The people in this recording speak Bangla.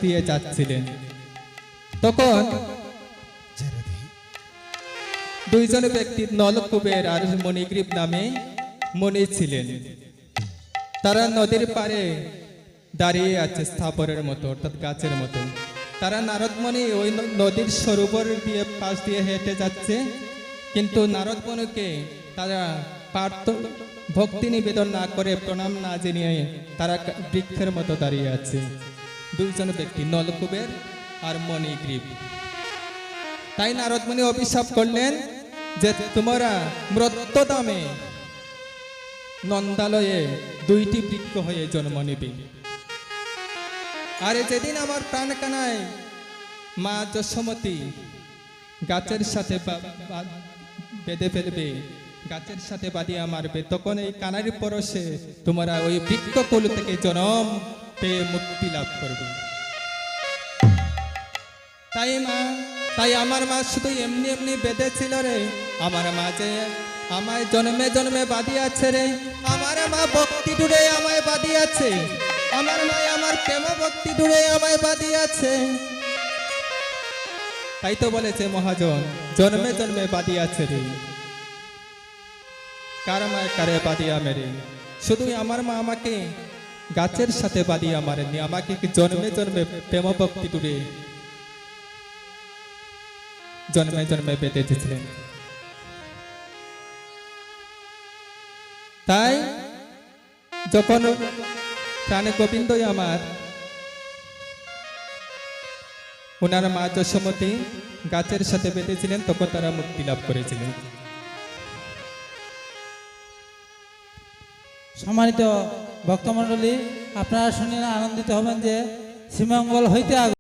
দিয়ে যাচ্ছিলেন। তখন দুইজন ব্যক্তি নলকুবের আর মণিগ্রীব নামে মণি ছিলেন। তারা নদীর পাড়ে দাঁড়িয়ে আছে স্থাবরের মতো, অর্থাৎ গাছের মতো। তারা নারদমণি ওই নদীর সরোবর দিয়ে পাশ দিয়ে হেঁটে যাচ্ছে, কিন্তু নারদমণিকে তারা ভক্তি নিবেদন না করে, প্রণাম না জানিয়ে তারা বৃক্ষের মতো দাঁড়িয়ে আছে। দুইজন ব্যক্তি নলকুবের আর মণিগ্রীব। তাই নারদমণি অভিশাপ করলেন যে তোমরা মৃত্যুদামে নন্দালয়ে দুইটি বৃক্ষ হয়ে জন্ম নেবে। আর যেদিন আমার প্রাণ কানায় মা যশোমতী গাছের সাথে বেঁধে ফেলবে, গাছের সাথে বাঁধিয়া মারবে, তখন এই কানার পরশে তোমরা ওই বৃক্ষকুল থেকে জন্ম পেয়ে মুক্তি লাভ করবে। তাই আমার মা শুধু এমনি এমনি বেঁধেছিল রে, আমার মা যে আমায় জন্মে জন্মে বাঁধিয়াছে রে, আমার মা ভক্তি ডুড়ে আমায় বাঁধিয়াছে, আমার মা আমার প্রেম ভক্তি ডুড়ে আমায় বাঁধিয়াছে। তাই তো বলেছে মহাজন, জন্মে জন্মে বাঁধিয়াছে রে, কার মায় কারে বাঁধিয়া মেরে। শুধু আমার মা আমাকে গাছের সাথে বাঁধিয়া মারেননি, আমাকে জন্মে জন্মে প্রেম ভক্তি ডুড়ে জন্মে জন্মে বেঁধে দিয়েছিলেন। তাই যখন প্রাণে গোবিন্দই আমার ওনার মা যশোমতী গাছের সাথে বেঁধেছিলেন, তখন তারা মুক্তি লাভ করেছিলেন। সম্মানিত ভক্তমণ্ডলী, আপনারা শুনে আনন্দিত হবেন যে শ্রীমঙ্গল হইতে